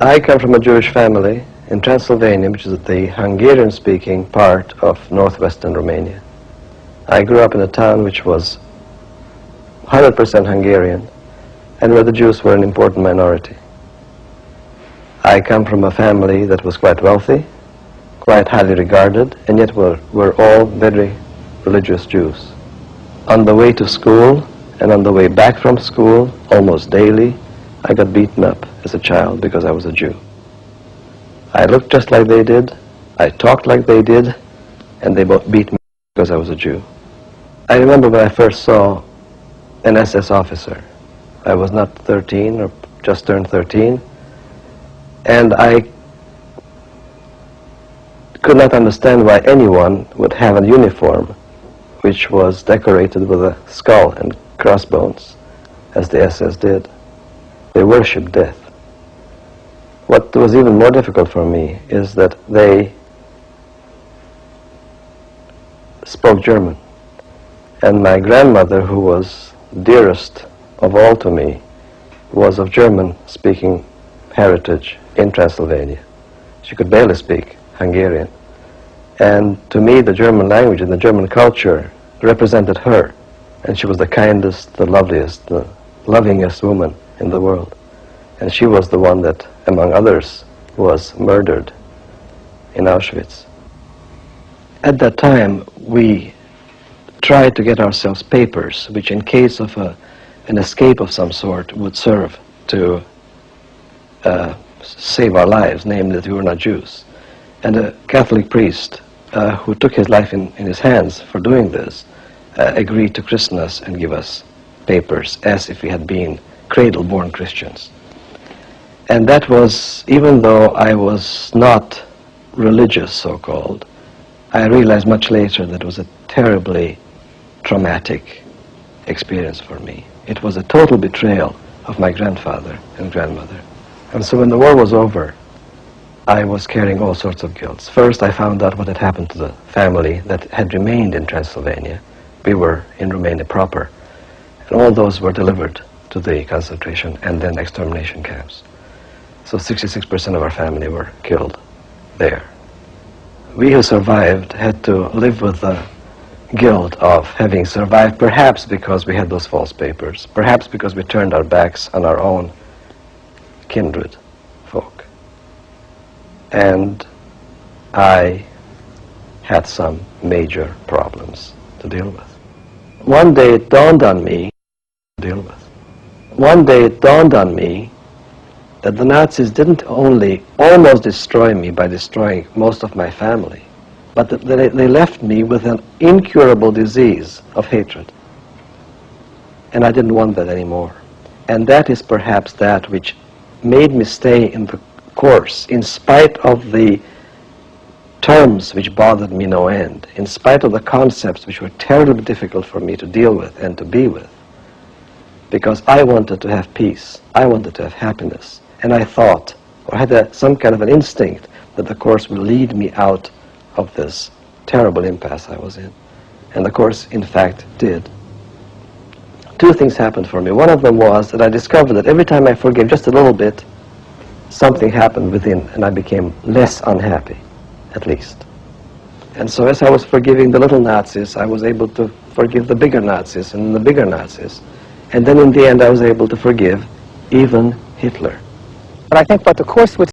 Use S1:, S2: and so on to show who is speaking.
S1: I come from a Jewish family in Transylvania, which is the Hungarian-speaking part of northwestern Romania. I grew up in a town which was 100% Hungarian, and where the Jews were an important minority. I come from a family that was quite wealthy, quite highly regarded, and yet were all very religious Jews. On the way to school and on the way back from school, almost daily, I got beaten up as a child because I was a Jew. I looked just like they did, I talked like they did, and they both beat me because I was a Jew. I remember when I first saw an SS officer. I was not 13 or just turned 13, and I could not understand why anyone would have a uniform which was decorated with a skull and crossbones, as the SS did. They worshipped death. What was even more difficult for me is that they spoke German. And my grandmother, who was dearest of all to me, was of German-speaking heritage in Transylvania. She could barely speak Hungarian. And to me, the German language and the German culture represented her. And she was the kindest, the loveliest, the lovingest woman in the world. And she was the one that, among others, was murdered in Auschwitz. At that time, we tried to get ourselves papers, which in case of an escape of some sort would serve to save our lives, namely that we were not Jews. And a Catholic priest who took his life in his hands for doing this agreed to christen us and give us papers as if we had been cradle-born Christians. And that was, even though I was not religious, so-called, I realized much later that it was a terribly traumatic experience for me. It was a total betrayal of my grandfather and grandmother. And so when the war was over, I was carrying all sorts of guilt. First, I found out what had happened to the family that had remained in Transylvania. We were in Romania proper. And all those were delivered to the concentration and then extermination camps. So 66% of our family were killed there. We who survived had to live with the guilt of having survived, perhaps because we had those false papers, perhaps because we turned our backs on our own kindred folk. And I had some major problems to deal with. One day it dawned on me that the Nazis didn't only almost destroy me by destroying most of my family, but that they left me with an incurable disease of hatred. And I didn't want that anymore. And that is perhaps that which made me stay in the course, in spite of the terms which bothered me no end, in spite of the concepts which were terribly difficult for me to deal with and to be with. Because I wanted to have peace, I wanted to have happiness, and I thought, or had some kind of an instinct, that the course would lead me out of this terrible impasse I was in. And the course, in fact, did. Two things happened for me. One of them was that I discovered that every time I forgave just a little bit, something happened within, and I became less unhappy, at least. And so as I was forgiving the little Nazis, I was able to forgive the bigger Nazis and the bigger Nazis. And then in the end, I was able to forgive even Hitler.
S2: But I think what the course would